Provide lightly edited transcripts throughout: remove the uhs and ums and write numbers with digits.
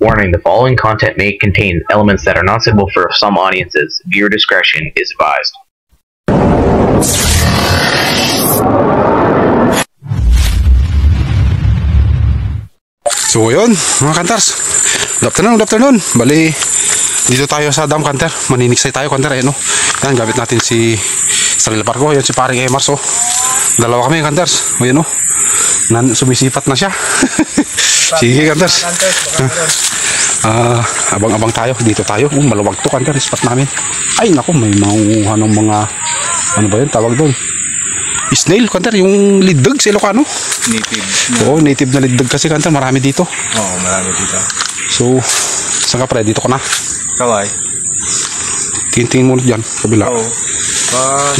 Warning, the following content may contain elements that are not suitable for some audiences. Viewer discretion is advised. So yun, mga kantars, good afternoon. Bali, dito tayo sa dam, kantar. Maniniksay tayo, kantar. Ayan, no? Yan, gamit natin si Sarila Parko. Yan si paring Emars, oh. Dalawa kami, kantars. Ayan, no? Sumisipat na siya. Sige, kantars. Abang-abang tayo. Dito tayo. Maluwag to, kantar. Spot namin. Ay, naku, may maunguhan ng mga, ano ba yun, tawag doon? Snail, kantar, yung liddag sa Ilocano. Native. Oo, native na liddag kasi, kantar. Marami dito. Oo, marami dito. So, saan ka, pre? Dito ka na. Kaway. Tingin mo dyan, kabila. Oo.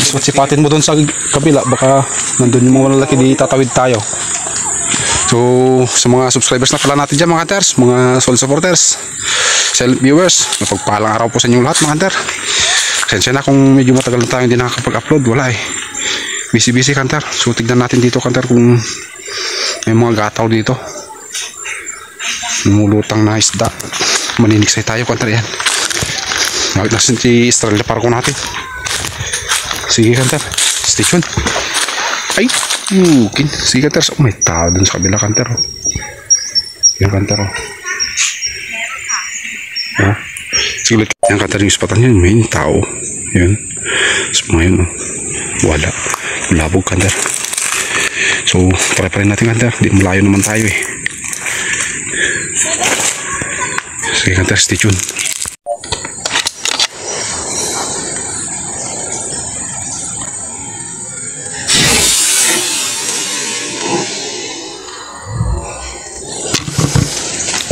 Sipatin mo doon sa kabila. Baka nandun yung mga lalaki, di tatawid tayo. So, sa mga subscribers na pala natin dyan, mga kantars, mga soul supporters, silent viewers, napagpalang araw po sa inyong lahat, mga kantar. Sensya na kung medyo matagal na tayo hindi nakakapag-upload. Wala eh. Busy kantar. So tignan natin dito, kantar, kung may mga gataw dito. Lumulutang na isda. Maniniksay tayo, kantar, yan. Nakit nasin si Estrella Parko natin. Sige, kantar, stay tuned. Ay, yukin. Sige, kantar. Oh, may tao dun sa kabila, kantar. Yan, kantar. Oh. Sige, yan, kantar, yung spatan yun. May tao. Yan. So, mga yun, oh. Wala. Labog, kantar. So, pare-pare natin, kantar. Di malayo naman tayo eh. Sige, kantar, stay tuned.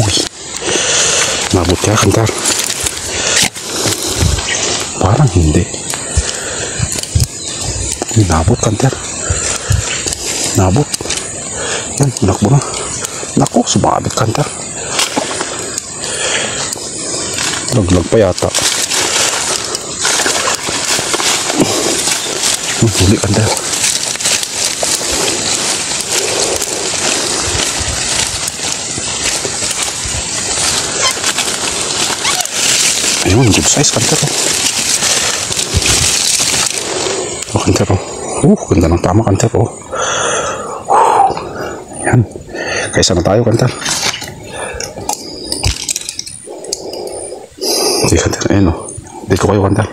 Uy, nabot ka, kantar. Parang hindi. Nabot, kantar. Nabot. Yan, nakbo na. Nako, sumabit, kantar. Laglag pa yata. Huli, kantar. Ayun, good size, kantar. Oh, kantar, oh. Ganda ng tama, kantar, oh. Yan. Kaysa na tayo, kantar. Sige, kantar. Ayan, oh. Dito kayo, kantar.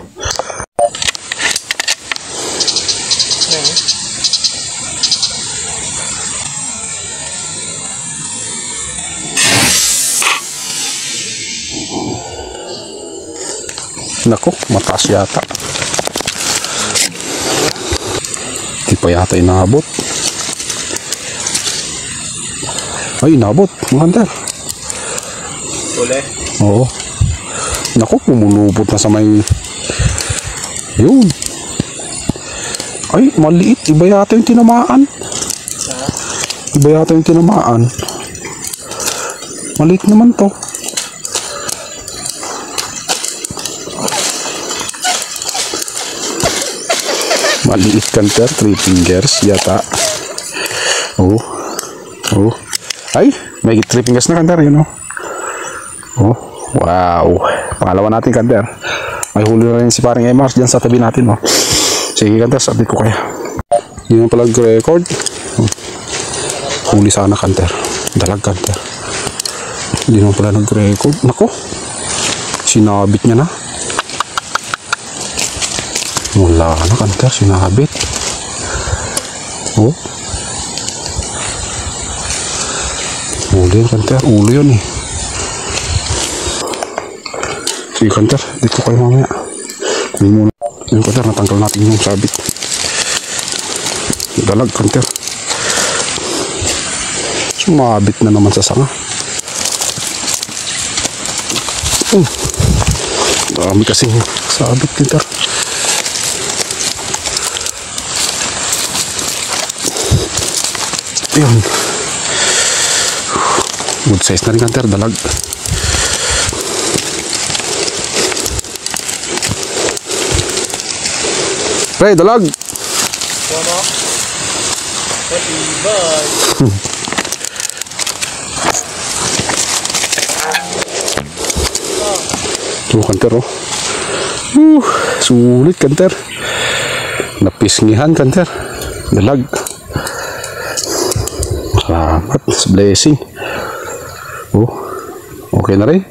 Naku, mataas yata. Di pa yata inabot. Ay, inabot, mga kantar. Uli? Oo. Naku, pumulupot na sa may... Yun. Ay, maliit. Iba yata yung tinamaan. Iba yata yung tinamaan. Maliit naman to. Maliit, kantar. 3 fingers yata. Oh. Oh. Ay, may 3 fingers na, kantar, yun, oh. Oh, wow. Pangalawa natin, kantar. May huli na rin si paring Emars dyan sa tabi natin, oh. Sige, kantar, sabi ko kaya. Yun ang palag record. Oh. Huli sana, kantar. Dalag, kantar. Hindi naman pala nag-record. Nako, sinabit niya na. Wala na, kantar, sinabit. Oh. Huli, kantar. Ulo yun eh. Sige, kantar. Dito kayo mamaya. Hindi muna. Yung, kantar, natanggal natin yung sabit. Dalag, kantar. Sumabit na naman sa sanga. Dami kasi sabit, kantar. Ayun. Good size na rin, kantar, dalag. Pre, dalag. Ano? Bye. Oh, kanter, oh. Sulit, kanter. Napisngihan, kanter. Dalag. Salamat. Blessing. Oh, okay na rin.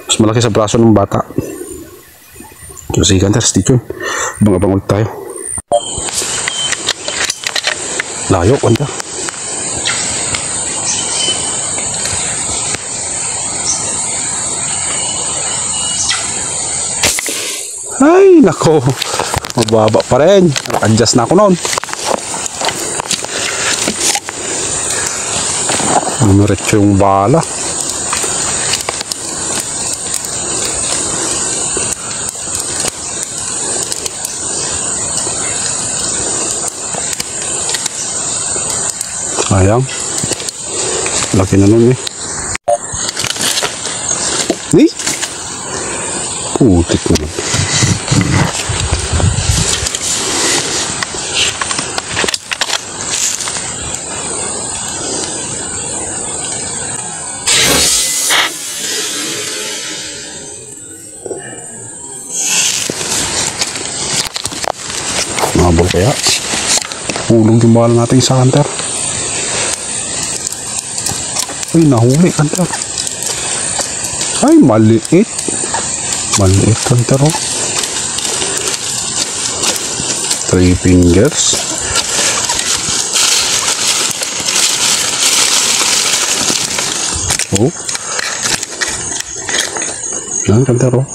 Mas malaki sa braso ng bata. Sige, kanter, stay tuned. Abang-abang ulit tayo. Layo, kanter. Ay, nako. Mababa pa rin. Adjust na ako noon. Numiretso yung bala. Sayang. Laki na nun eh. Putik naman. Nabol kaya. Hulong yung bala natin sa kanter. Ay, nahuli kanter. Ay, maliit. Maliit kanter, oh. 3 fingers. Oh. Yan kanter, oh.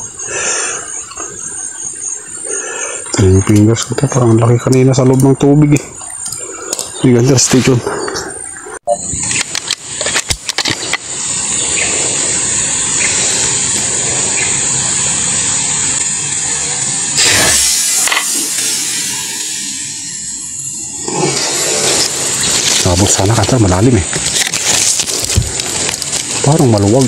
3 fingers kanter. Parang laki kanina sa loob ng tubig eh. Sige kanter, stay tuned. Nabot sana kanter, malalim eh. Parang maluwag.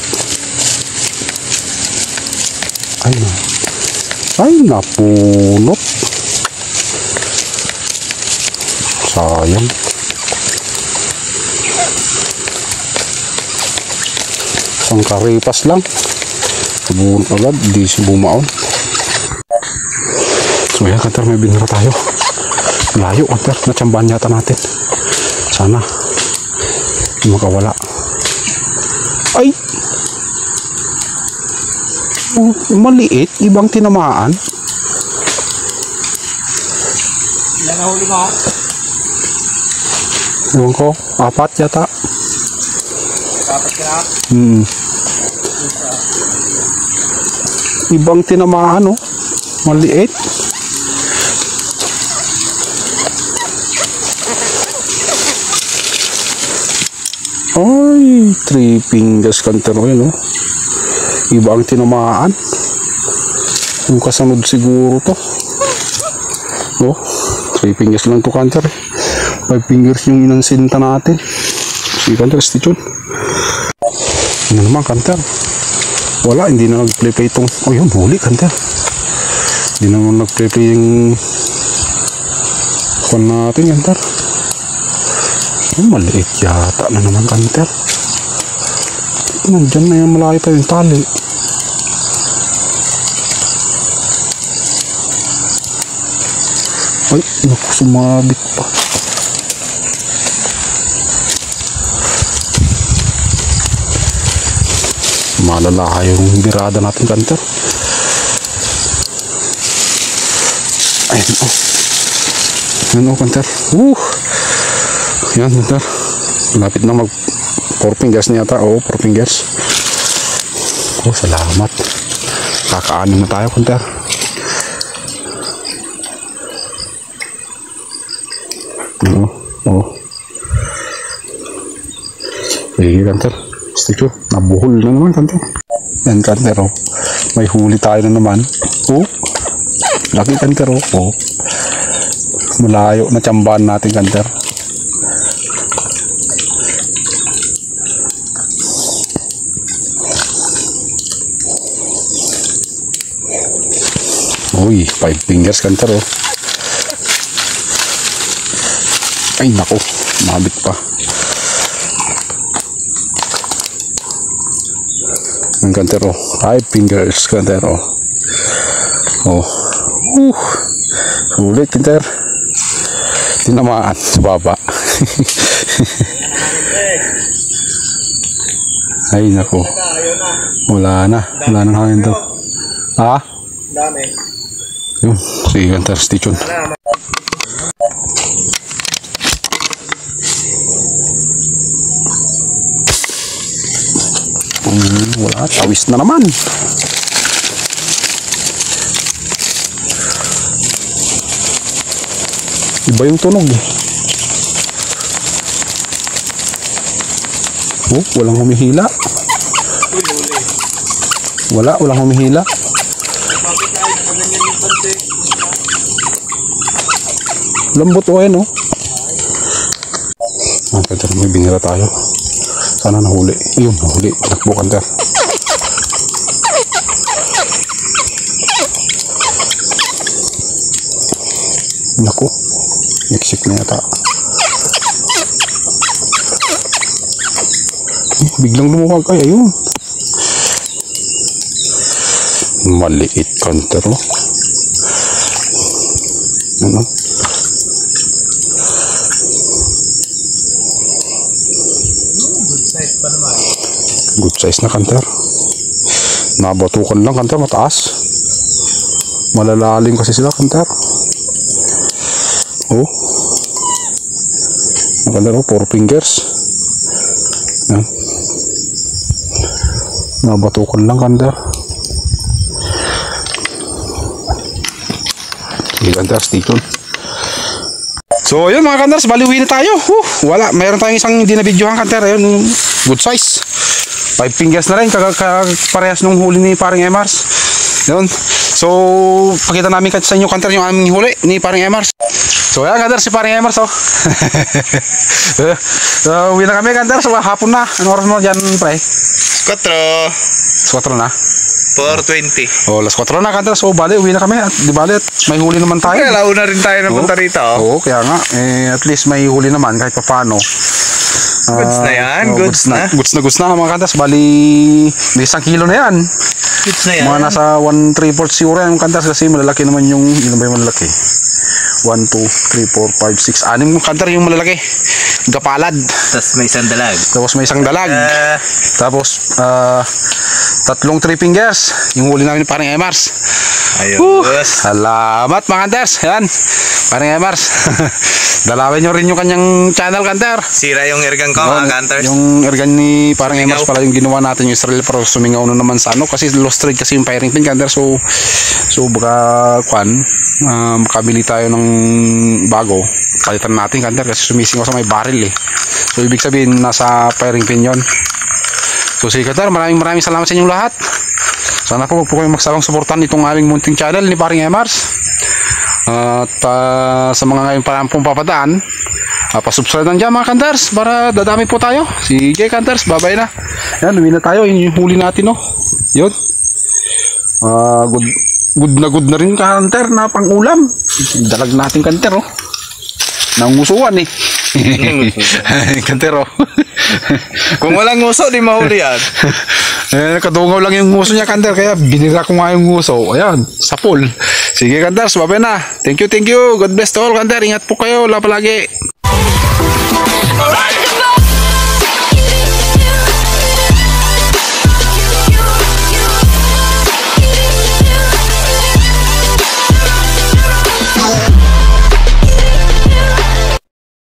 Ay, napunot. Sayang. Pangkaripas lang. Buon agad, di si bumaon. So yan kanter, may binira tayo. Layo kanter, natsambahan yata natin. Sana makawala. Ay, maliit, ibang tinamaan. Ilan na huli mo? Ewan ko, 4 yata. 4 ka na? Ibang tinamaan, oh. Maliit. Ay, 3 fingers kanter yun, oh. Iba ang tinamaan. Yung kasunod siguro to. Oh, 3 fingers lang to kanter. 5 fingers yung inansinta natin. Sige kanter, stay tuned. Ano naman kanter? Wala, hindi na nag-play itong. Oh yun, huli kanter. Hindi naman nag-play yung kwan natin kanter. Oh, maliit yata na naman kanter. Nandyan na yung malaki pa yung tali. Ay, naku, sumabit pa. Malala yung birada natin kanter. Ayun, oh. Ayun, oh, kanter. Yan, kanter. Lapit na mag 4 fingers na yata. Oo, 4 fingers. Oh, salamat. Kakaanin na tayo, kanter. Oo, oo. Sige, kanter. Stick to. Nabuhol na naman, kanter. Yan, kanter, oh. May huli tayo na naman. Oh. Laki, kanter, oh. Oh. Malayo na tsambahan natin, kanter. Uy, 5 fingers kanter, oh. Ay, nako. Mabit pa. Ang kanter, oh. 5 fingers, kanter, oh. Oh. Sulit, kanter. Tinamaan sa baba. Ay, nako. Wala na. Wala nang hangin daw. Ha? Dami. Yun. Sige, kanter, station. Wala, tawis na naman. Iba yung tunog eh. Oh, walang humihila. Walang humihila. Lambot o yan, oh. Kanter, may binira tayo. Sana nahuli. Ayun, nahuli. Takbo, kanter. Naku. Niksik na yata. Biglang lumuwag. Ay, ayun. Maliit, kanter, oh. Ano? Good size na, kanter. Nabatukan lang, kanter, mataas. Malalalim kasi sila, kanter. Oh. Kanter, oh, 4 fingers. Yan. Nabatukan lang, kanter. Sige, kanter, stay tuned. So, yun mga kanders, baliwin na tayo. Wala, mayroon tayong isang hindi na videohan, kanter. Ayun, good size. 5 fingers na rin, parehas nung huli ni paring Emars. Yun. So, pakita namin sa inyo, kanter, yung aming huli ni paring Emars. So, yan, kanter, si paring Emars, oh. So, uwi na kami, kanter. So, hapon na. Ano oras mo dyan, pre? 4 na. 4:20. Oh, las 4 na, kanter. So, bali, uwi na kami. At di bali, may huli naman tayo. Kaya launa rin tayo na punta rito. Oo, kaya nga. At least may huli naman kahit pa paano. Goods na yan, goods na. Goods na mga kantas. Bali, may 1 kilo na yan. Goods na yan. Mga nasa 1/3 siguro yan kantas kasi malalaki naman yung, ilan ba yung malalaki? 1, 2, 3, 4, 5, 6, 6 kantar yung malalaki. Gapalad. Tapos may isang dalag. Tapos may isang dalag. Tapos, 3 fingers. Yung huli namin parang Emars. Ayos. Salamat mga kanters. Yan. Parang Emars. Dalawin nyo rin yung kanyang channel, kanter. Sira yung ergan ko, mga kanters. Yung ergan ni parang Emars pala yung ginawa natin yung Israel, pero sumingaw na naman sa ano. Kasi lost trade kasi yung firing pin, kanter. So baka makabili tayo ng bago. Palitan natin, kanter, kasi sumisingaw sa may barrel eh. So ibig sabihin nasa firing pin yon. So sige, kanter, maraming salamat sa inyong lahat. Sana po huwag po kayong magsawang suportan itong aming munting channel ni paring Emars. At sa mga ngayon parang pong papadaan, pasubscribe lang dyan mga kanters para dadami po tayo. Sige kanters, babay na. Yan, uwi na tayo. Yun yung huli natin, no. Yun. Good na rin kanter na pang ulam. Dalag natin kanter, oh. Nangusuan eh. Kanter, oh. Kung walang nguso, di mahuli yan. Kadungaw lang yung nguso niya, kanter, kaya binira ko nga yung nguso. Ayan, sa pool. Sige kanters, babay na. Thank you. God bless to all, kanter. Ingat po kayo, wala palagi.